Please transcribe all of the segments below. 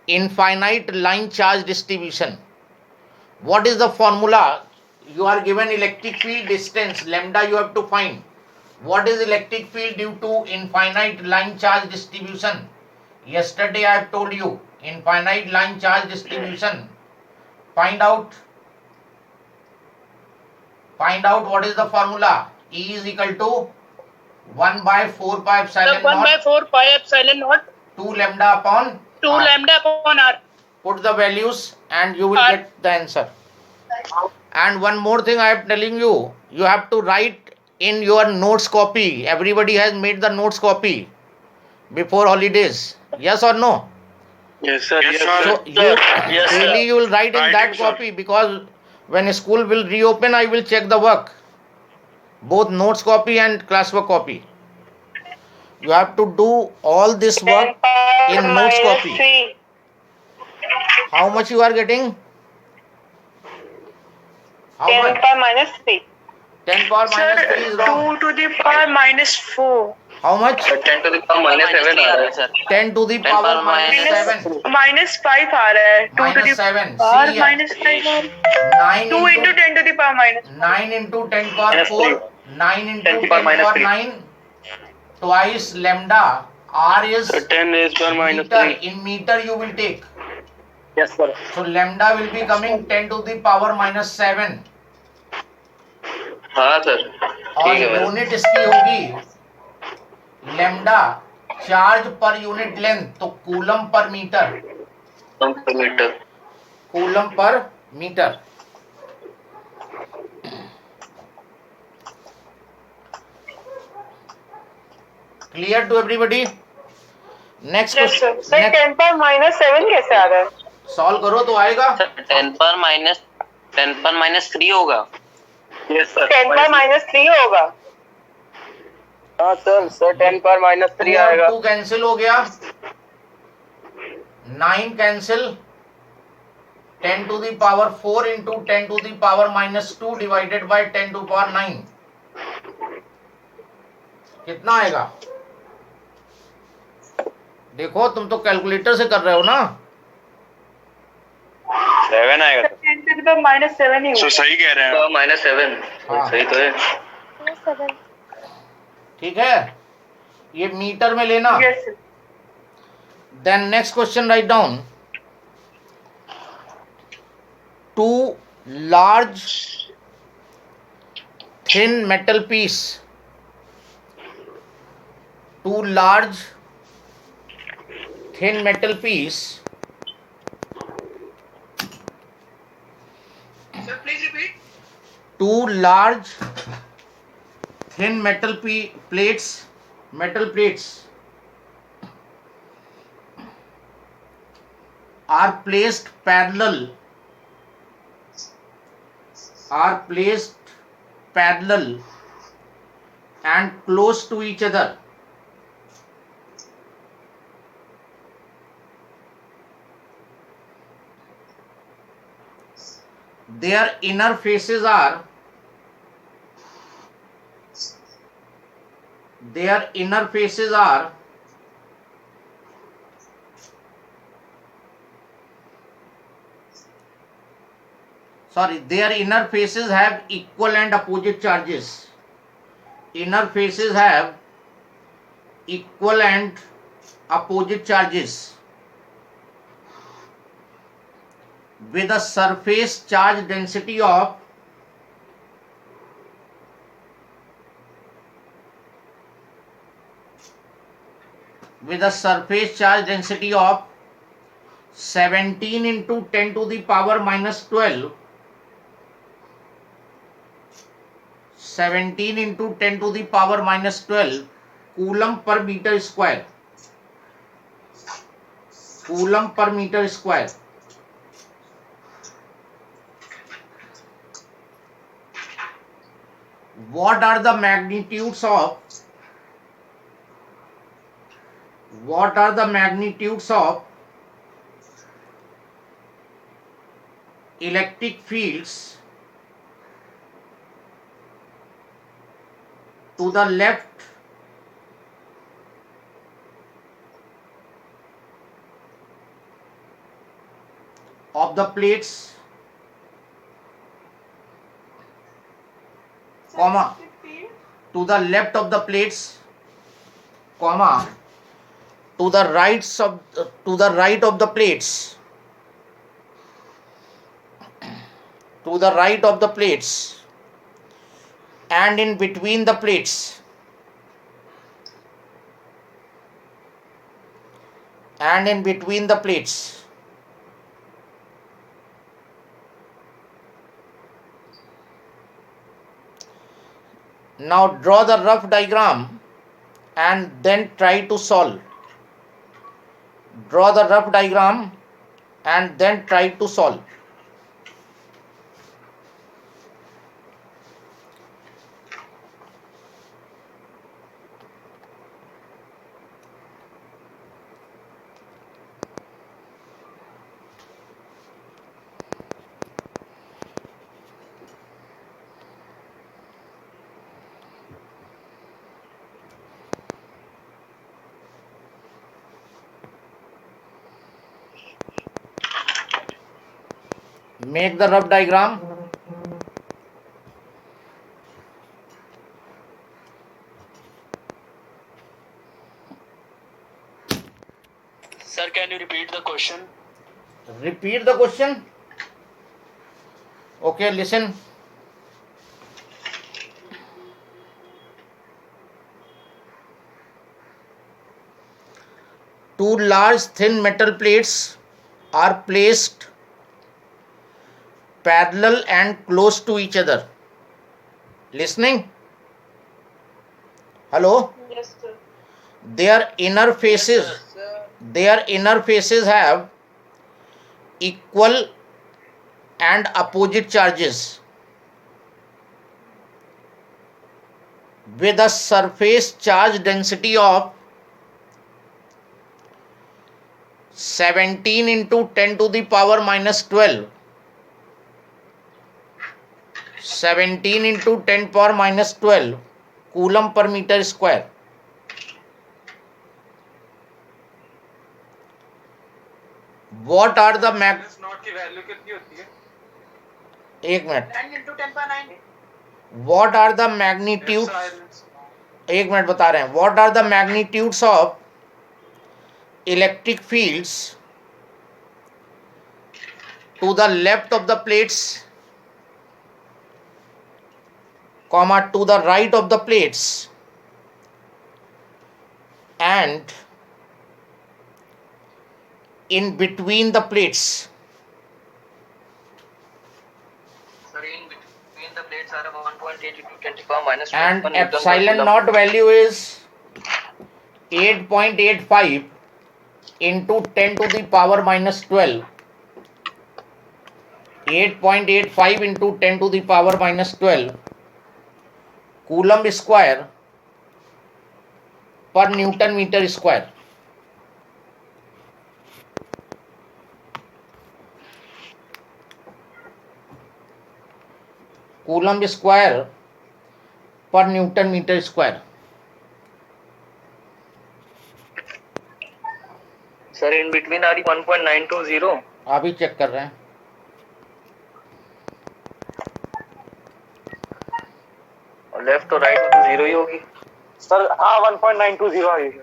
infinite line charge distribution. What is the formula? You are given electric field distance lambda, you have to find. What is electric field due to infinite line charge distribution? Yesterday I have told you infinite line charge distribution. Find out what is the formula. E is equal to 1 by 4 pi epsilon naught. 1 by 4 pi epsilon naught. 2 lambda upon 2 r. lambda upon r. Put the values and you will R. get the answer. And one more thing I am telling you, you have to write in your notes copy. Everybody has made the notes copy before holidays. Yes or no? Yes, sir. Yes, sir. So Yes, sir. daily you will write in Writing, that sir. copy, because when school will reopen, I will check the work. Both notes copy and classwork copy. You have to do all this work in notes copy. 3. How much you are getting? How 10 much? power minus 3. 10 power minus 3 is wrong. 2 to the power minus 4. How much? 10 to the power minus 7 आ रहा है sir. 10 to the power minus 7. Minus 5 आ रहा है. 2 to Minus the 7. power See here. minus 5 और 9 2 into 10 to the power minus 9 into 10 power Minus 4. 3. 9 into 10 10 power minus power 3. 9. Twice lambda. R is So 10 raised power minus meter. 3. In meter you will take. Yes, sir. So lambda will be coming 10 to the power minus 7. हाँ sir. और ठीक है ma'am. Unit इसकी होगी lambda charge per unit length, तो coulomb per metre. Metre. Coulomb per metre. Clear to everybody? Next Yes, sir. Sir, question 10 power minus 7 कैसे आ रहा है? सॉल्व करो तो आएगा. 10 पर माइनस 3 होगा. Yes, sir. 10 power minus 3 होगा. हाँ सर. सर 10 पर माइनस 3 आएगा. 2 कैंसिल हो गया. 9 cancel. 10 to the power 4 into 10 to the power minus 2 divided by 10 to power 9. कितना आएगा? देखो तुम तो कैलकुलेटर से कर रहे हो ना. 7 आएगा sir. 10 to the power minus 7 ही सो होगा. सही कह रहे हैं. माइनस 7. हाँ. सही तो है. ठीक है, ये मीटर में लेना. Yes, sir. Then next question write down. Two large thin metal piece. Two large thin metal piece. Sir, please repeat. Two large thin metal plates are placed parallel and close to each other. Their inner faces are their inner faces have equal and opposite charges. Inner faces have equal and opposite charges with a surface charge density of 17 into 10 to the power minus 12. 17 into 10 to the power minus 12 coulomb per meter square. Coulomb per meter square. What are the magnitudes of electric fields to the left of the plates, comma, to the left of the plates, comma, to the right of the plates, to the right of the plates, and in between the plates, and in between the plates. Now draw the rough diagram and then try to solve. Draw the rough diagram and then try to solve. Make the rough diagram. Sir, can you repeat the question? Repeat the question. Okay, listen. Two large thin metal plates are placed parallel and close to each other. Listening? Hello? Yes, sir. Their inner faces have equal and opposite charges with a surface charge density of 17 into 10 to the power minus 12. 17 into 10 power minus 12 coulomb per meter square. What are the not की value कितनी होती है? एक minute. 9 into 10 power 9. What are the magnitudes? एक minute बता रहे हैं. What are the magnitudes of electric fields to the left of the plates, comma, to the right of the plates, and in between the plates? Sir, in between the plates are 1.8 into 10 to the power minus 12 And Newton per epsilon coulomb. naught value is 8.85 into 10 to the power minus 12. 8.85 into 10 to the power minus 12 coulomb square per Newton meter square. Coulomb square per Newton meter square. Sir, in between are 1.920. अभी check कर रहे हैं. और left और right में तो zero ही होगी. Sir हाँ 1.920 आएगी.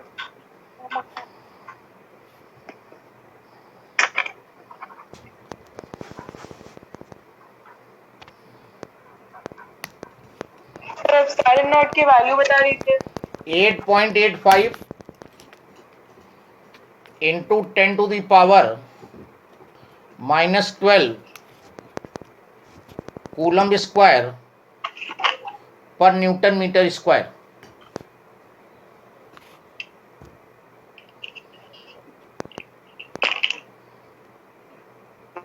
सर एप्सिलॉन नॉट की वैल्यू बता दीजिए. 8.85 into 10 to the power minus 12 coulomb square per Newton meter square.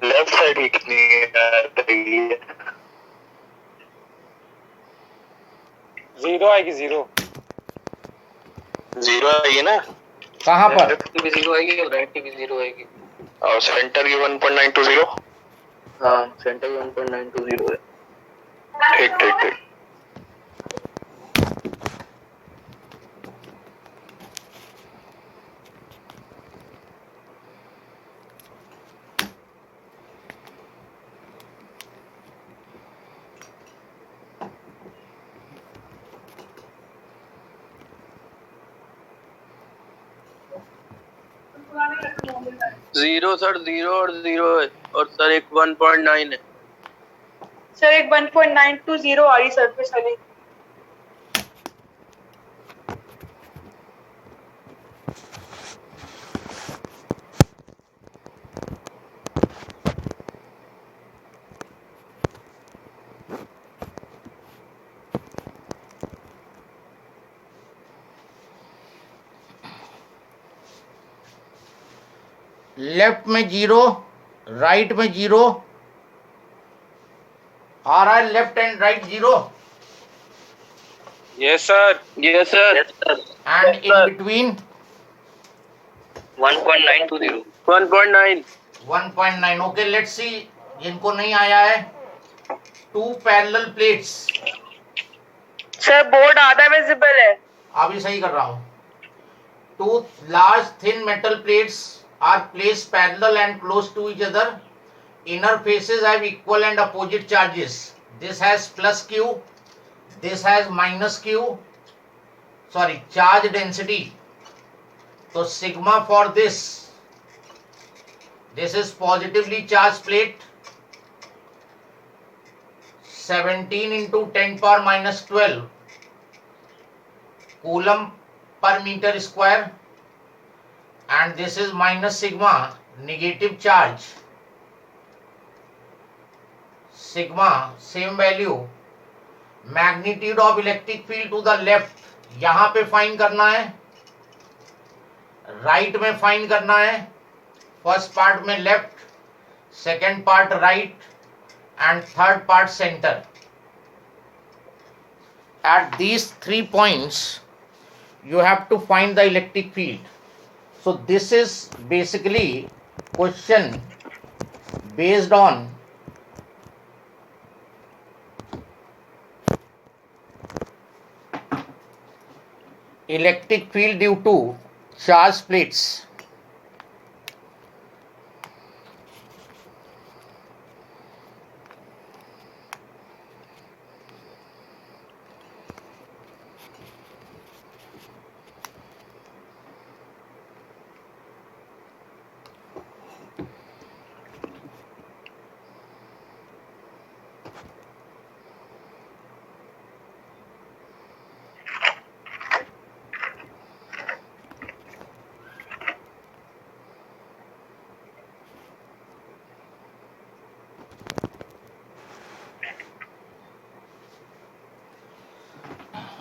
Left side की कितनी रहेगी? 0 आएगी 0. 0 आएगी ना? कहाँ पर? लेफ्ट की भी जीरो आएगी और राइट की भी जीरो आएगी. और सेंटर की 1.920. हाँ, सेंटर में 1.920 है. ठीक ठीक ठीक. जीरो सर, जीरो और जीरो है, और सर एक 1.9 है। सर एक 1.920 आ रही सरफेस वाली। लेफ्ट में जीरो, राइट में जीरो आ रहा है, left and right zero, yes sir, yes sir, Yes, sir. And in between 1.920. 1.9। 1.9. Okay, let's see, जिनको नहीं आया है, two parallel plates, sir board आधा विजिबल है। अभी सही कर रहा हूं। Two large thin metal plates are placed parallel and close to each other. Inner faces have equal and opposite charges. This has plus q, this has minus q, sorry, charge density. So sigma for this is positively charged plate, 17 into 10 power minus 12 coulomb per meter square, and this is minus sigma, negative charge. Sigma same value, magnitude of electric field to the left, यहां पे find करना है, right में find करना है, first part में left, second part right and third part centre. At these 3 points you have to find the electric field. So this is basically question based on electric field due to charged plates.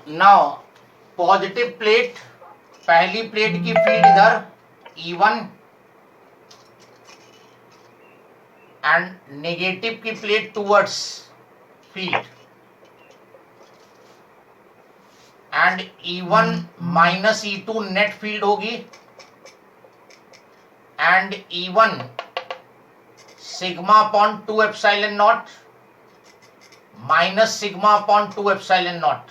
Now positive plate, पहली plate की field इधर E1 and negative की plate towards field, and E1 minus E2 net field होगी, and E1 sigma upon 2 epsilon naught minus sigma upon 2 epsilon naught.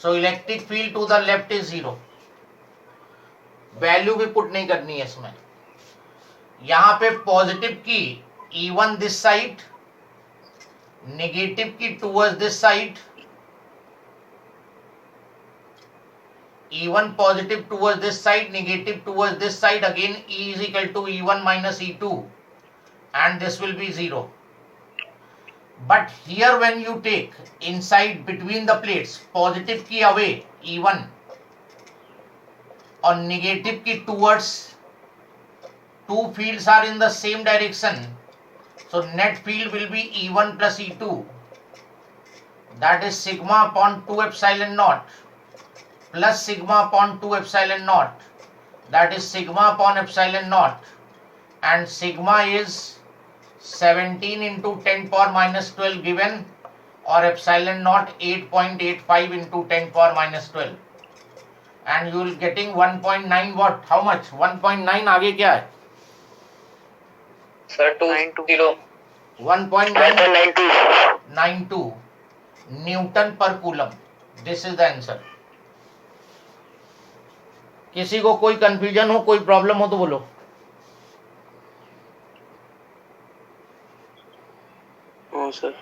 So electric field to the left is 0. Value भी put नहीं करनी है इसमें. यहां पे positive की E1 दिस साइड, नेगेटिव की towards this side, E1 positive towards this side, negative towards this side. Again E is equal to E1 minus E2, and this will be 0. But here when you take inside between the plates, positive की away E1 और negative की towards, two fields are in the same direction, so net field will be E1 plus E2, that is sigma upon 2 epsilon naught plus sigma upon 2 epsilon naught, that is sigma upon epsilon naught, and sigma is 17 into 10 power minus 12 given, or epsilon naught 8.85 into 10 power minus 12, and you will getting 1.9 watt. How much? 1.9 आगे क्या है? Sir, 290. 1.992 Newton पर coulomb. This is the answer. किसी को कोई confusion हो, कोई problem हो तो बोलो. No sir.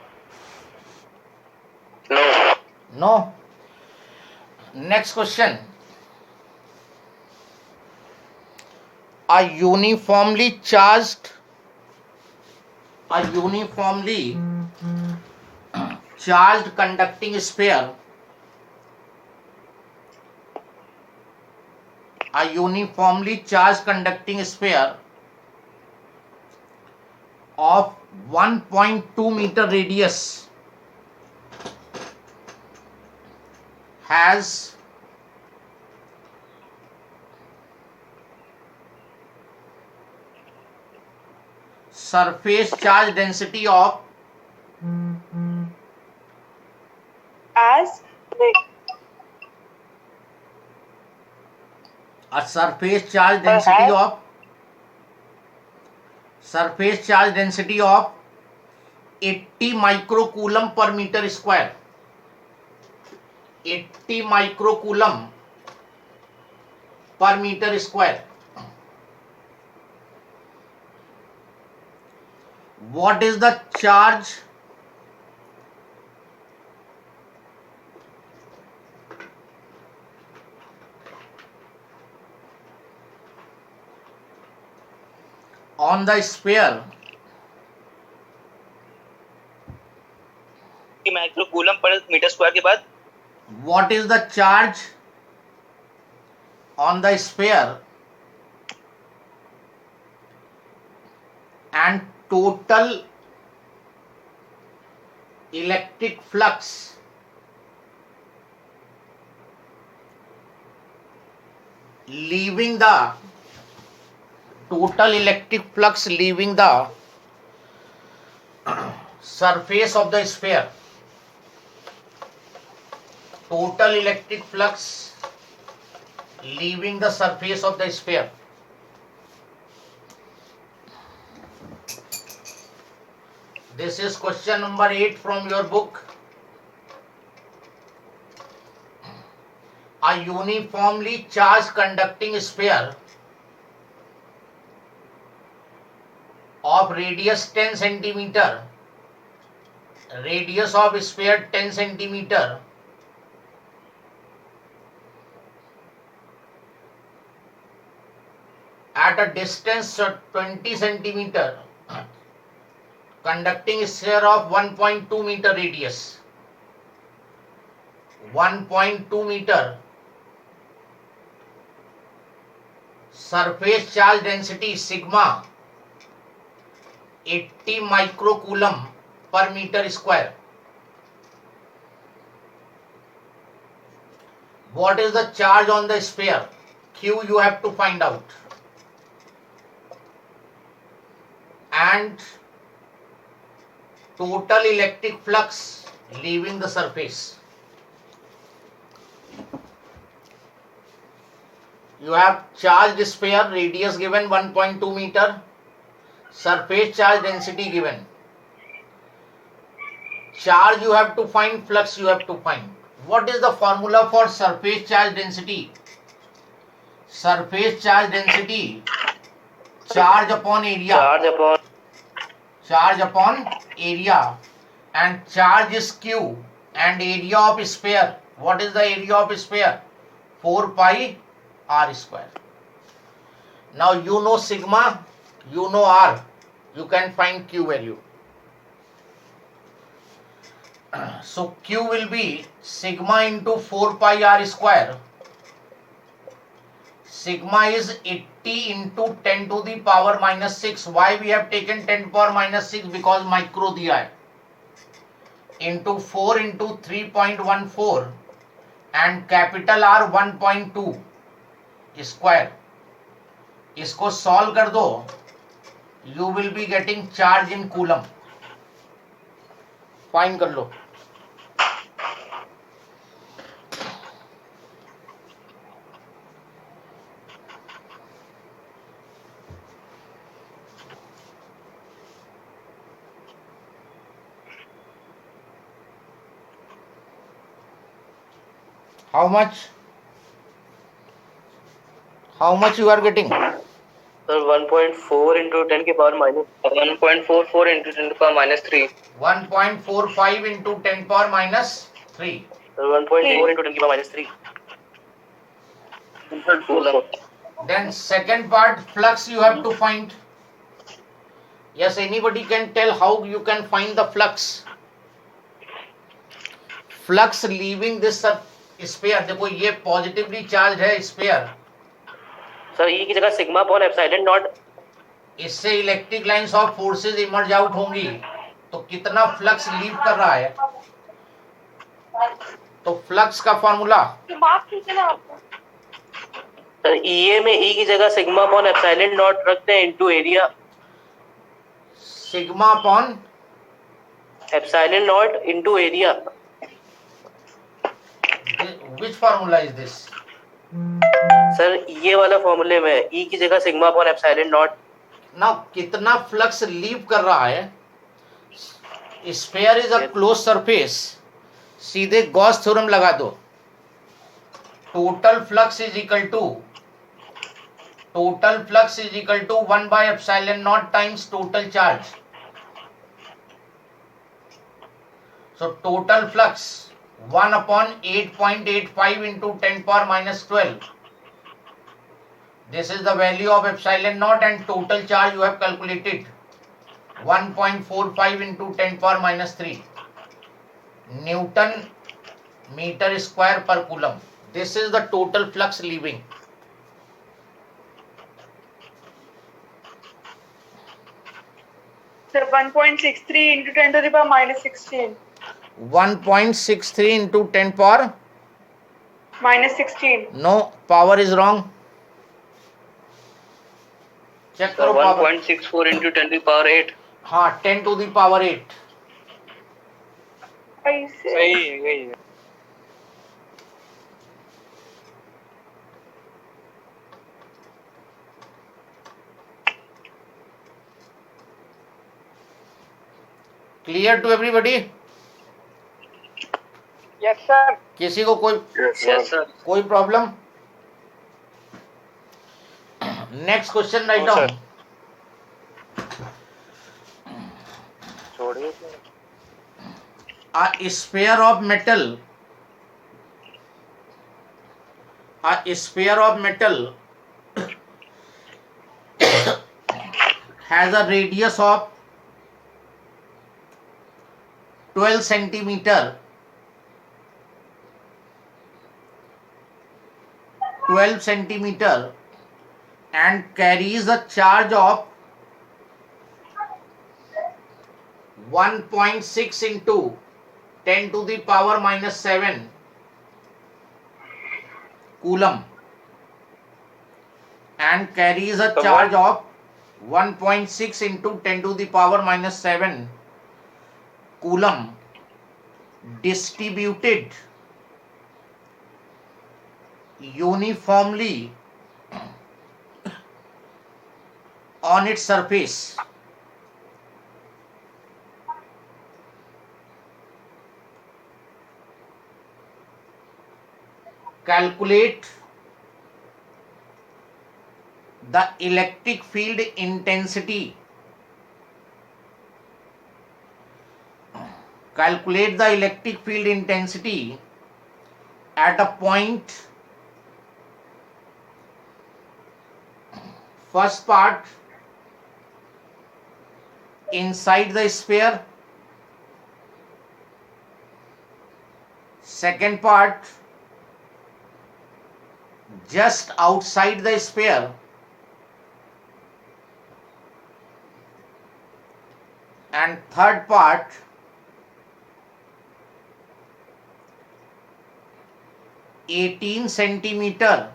No. Next question. a uniformly charged conducting sphere, a uniformly charged conducting sphere of 1.2 meter radius has surface charge density of As a surface charge density of 80 microcoulomb per meter square. 80 microcoulomb per meter square. What is the charge on the sphere microcoulomb पर metre square के बाद what is the charge on the sphere and total electric flux leaving the surface of the sphere. Total electric flux leaving the surface of the sphere. This is question number 8 from your book. A uniformly charged conducting sphere of radius 10 centimeter, radius of sphere 10 centimeter, at a distance of 20 centimeter, conducting sphere of 1.2 meter radius. 1.2 meter. Surface charge density sigma 80 microcoulomb per meter square. What is the charge on the sphere? Q you have to find out. And total electric flux leaving the surface. You have charged sphere, radius given 1.2 meter, surface charge density given. Charge you have to find, flux you have to find. What is the formula for surface charge density? Surface charge density, charge upon area. Charge upon area, and charge is Q, and area of sphere. What is the area of sphere? 4 pi r square. Now you know sigma, you know r, you can find Q value. So Q will be sigma into 4 pi r square. Sigma is 80 into 10 to the power minus 6. Why we have taken 10 to the power minus 6? Because micro दिया है. Into 4 into 3.14 and capital R 1.2 square. इसको solve कर दो. You will be getting charge in coulomb. Find कर लो. How much? How much you are getting? Sir, 1.4 into 10 के power minus 1.44 into 10 के power minus 3. 1.45 into 10 power minus 3. Sir, 1.4 into 10 के power minus 3. Then second part, flux you have to find. Yes, anybody can tell how you can find the flux. Flux leaving this sphere. देखो ये positively charged है sphere. Sir ई की जगह sigma upon epsilon not, इससे electric lines of forces emerge out होंगी, तो कितना flux leave कर रहा है, तो फ्लक्स का फॉर्मूला सर ईए में ई की जगह सिग्मा अपॉन एप्सिलॉन नॉट रखते हैं into area, sigma upon epsilon naught into area. Which formula is this? Sir ये वाला फॉर्मूले में ई की जगह sigma upon epsilon naught. Now कितना फ्लक्स लीव कर रहा है, sphere is a close surface, सीधे गॉस थ्योरम लगा दो, total flux is equal to 1 by epsilon naught times total charge. So total flux 1 upon 8.85 into 10 power minus 12. This is the value of epsilon naught, and total charge you have calculated 1.45 into 10 power minus 3 Newton meter square per coulomb. This is the total flux leaving. Sir, 1.63 into 10 to the power minus 16. 1.63 into 10 power. Minus 16. No, power is wrong. Check करो power. 1.64 into 10 to the power 8। हाँ, 10 to the power 8. सही। Clear to everybody? Yes, sir. किसी को कोई yes sir. कोई problem? Next question write down. A sphere of metal has a radius of 12 centimeter and carries a charge of 1.6 into 10 to the power minus 7 coulomb, and carries a charge of 1.6 into 10 to the power minus 7 coulomb distributed uniformly on its surface. Calculate the electric field intensity. Calculate the electric field intensity at a point. First part, inside the sphere. Second part, just outside the sphere. And third part, (18 centimeter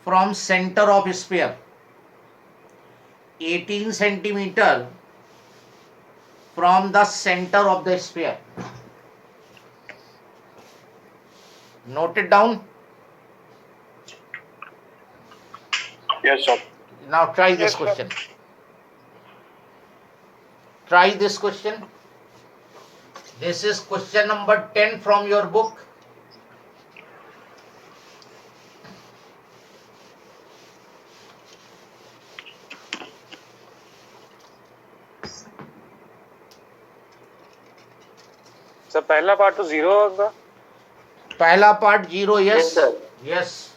from center of sphere). 18 centimeter from the center of the sphere. Note it down. Yes, sir. Now try this question. Try this question. This is question number 10 from your book. Sir पहला part तो 0 होगा. पहला part 0, yes yes. Sir. Yes.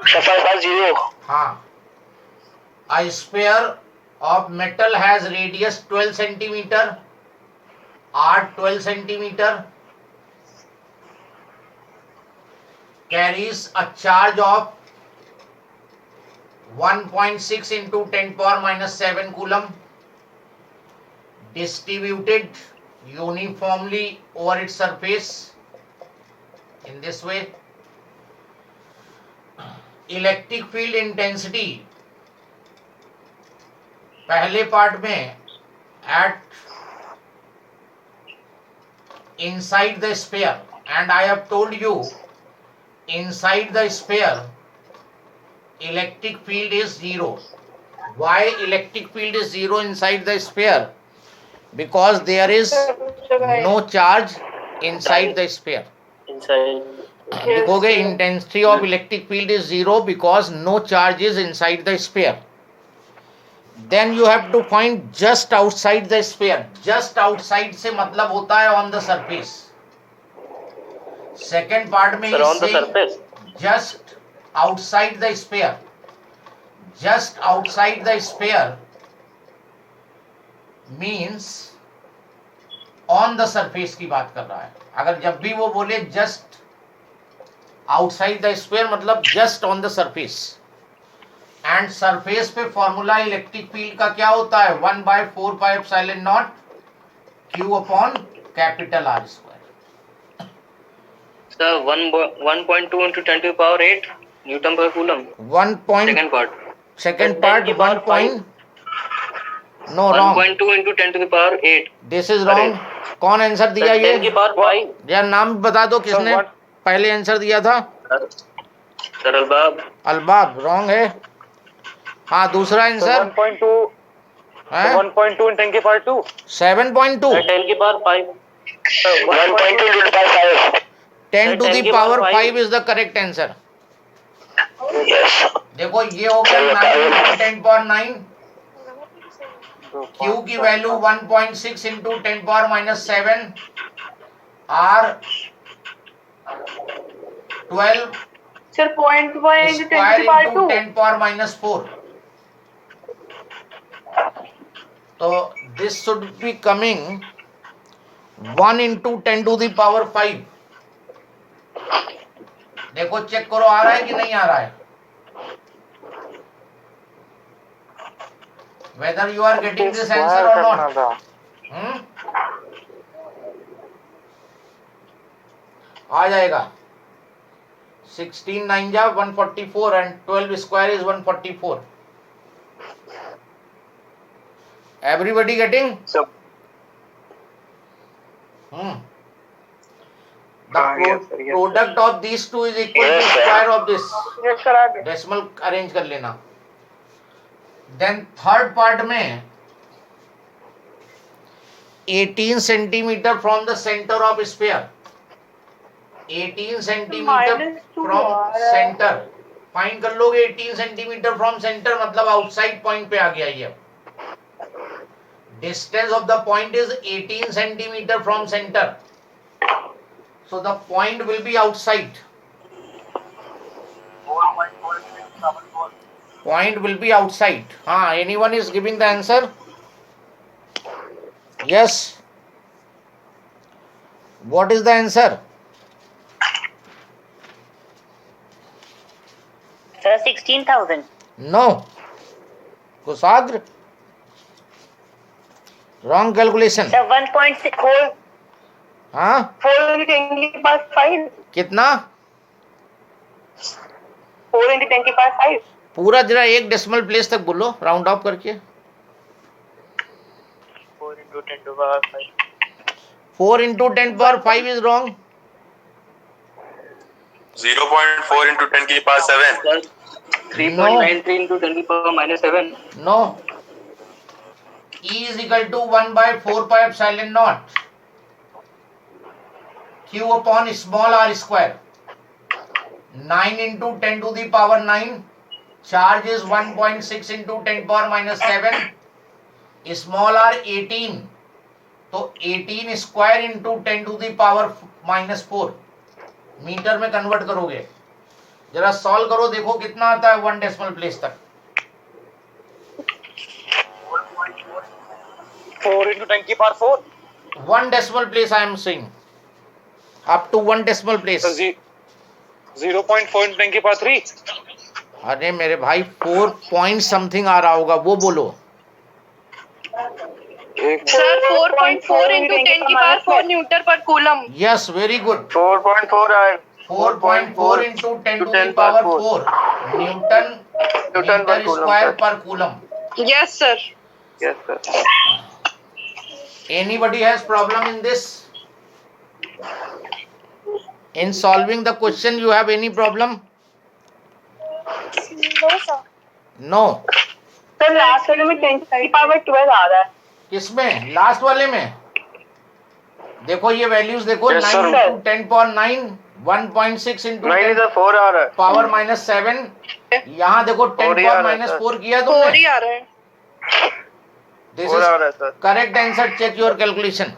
Sir 0. हाँ. A sphere of metal has radius 12 centimeter, arc 12 centimeter, carries a charge of 1.6 into 10 power minus 7 coulomb, distributed uniformly over its surface in this way. Electric field intensity पहले part में at inside the sphere, and I have told you inside the sphere electric field is 0. Why electric field is 0 inside the sphere? Because there is no charge inside the sphere. Inside. लिखोगे intensity of electric field is 0 because no charge is inside the sphere. Then you have to find just outside the sphere. Just outside से मतलब होता है on the surface. Second part में Sir, on the is surface. just outside the sphere. Just outside the sphere means on the surface की बात कर रहा है. अगर जब भी वो बोले just outside the sphere मतलब just on the surface. And surface पे फॉर्मूला इलेक्ट्रिक फील्ड का क्या होता है? 1/4πε0 Q upon capital R square. Sir, 1.2 into 10 to the power 8 Newton per coulomb. Second part. Second part 1 point. No, wrong. 1.2 into 10 to the power 8. This is wrong. कौन answer दिया ये? 10 की power 5. यार नाम बता दो किसने पहले आंसर दिया था? Sir, अल्बाब. अलबाब. रॉन्ग है. हाँ दूसरा आंसर 1.2 1.2 in 10 की power 2. 7.2. 10 की power 5. 1.2 into the power 5. 10 to the power 5 is the correct answer. Yes. देखो ये हो गया 9 into 10 power 9. Q की value 1.6 into 10 power minus 7. R 12 Sir, 0.1 into 10 to square the power into 2. 10 power minus 4. So this should be coming 1 into 10 to the power 5. देखो check करो आ रहा है कि नहीं आ रहा है. Whether you are getting this answer or not. आ जाएगा. 16 9 जा 144 and 12 square is 144. Everybody getting? So, The yes, sir, yes, product of these two is equal to square of this. Yes, sir, आ गए. Decimal arrange कर लेना. Then third part में 18 centimeter from the center of sphere. 18 centimeter -2 from आ रहा है. center. Find कर लोगे 18 centimetre from centre मतलब outside point पे आ गया ये. Distance of the point is 18 centimeter from center. So the point will be outside. Point will be outside. Anyone is giving the answer? Yes. What is the answer? Sir, 16,000. No. Kusagra. Wrong calculation. Sir, 1.6. हाँ 4 into 10 की पास 5. कितना? 4 into 10 की पास 5. पूरा जरा एक decimal place तक बोलो round of करके. 4 into 10 to the power 5. 4 into 10 power 5 is wrong. 0.4 into 10 की power 7. 3.93 into 10 to the power minus 7. No. E is equal to 1/4πε0 Q upon small r square. 9 into 10 to the power 9. Charge is 1.6 into 10 power minus 7. Small r 18. तो 18 square into 10 to the power minus 4 meter में convert करोगे जरा solve करो, देखो कितना आता है 1 decimal place तक. 4 into 10 की power 4. 1 decimal place I am saying. Up to 1 decimal place. So 0.4 into 10 की power 3. अरे मेरे भाई 4 point something आ रहा होगा, वो बोलो. सर 4.4 into 10 की पावर 4 न्यूटन पर कूलम. Yes, very good. 4.4 है. 4.4 into 10 to the power 4 Newton meter square per coulomb. Yes sir. Yes sir. Anybody has problem in this? In solving the question, you have any problem? No sir. No. Sir last वाले में 10 की power 12 आ रहा है. किसमें? Last वाले में. देखो ये वैल्यूज देखो. Yes, 9 sir. into 10 power 9, 1.6 into 9 is 10 a 4 आ रहा है. power minus 7. यहाँ देखो 10 4 ही आ power रहा है, minus sir. 4 किया 4 ही तुमने. आ रहा है. This 4 आ is रहा है sir. correct answer. Check your calculation.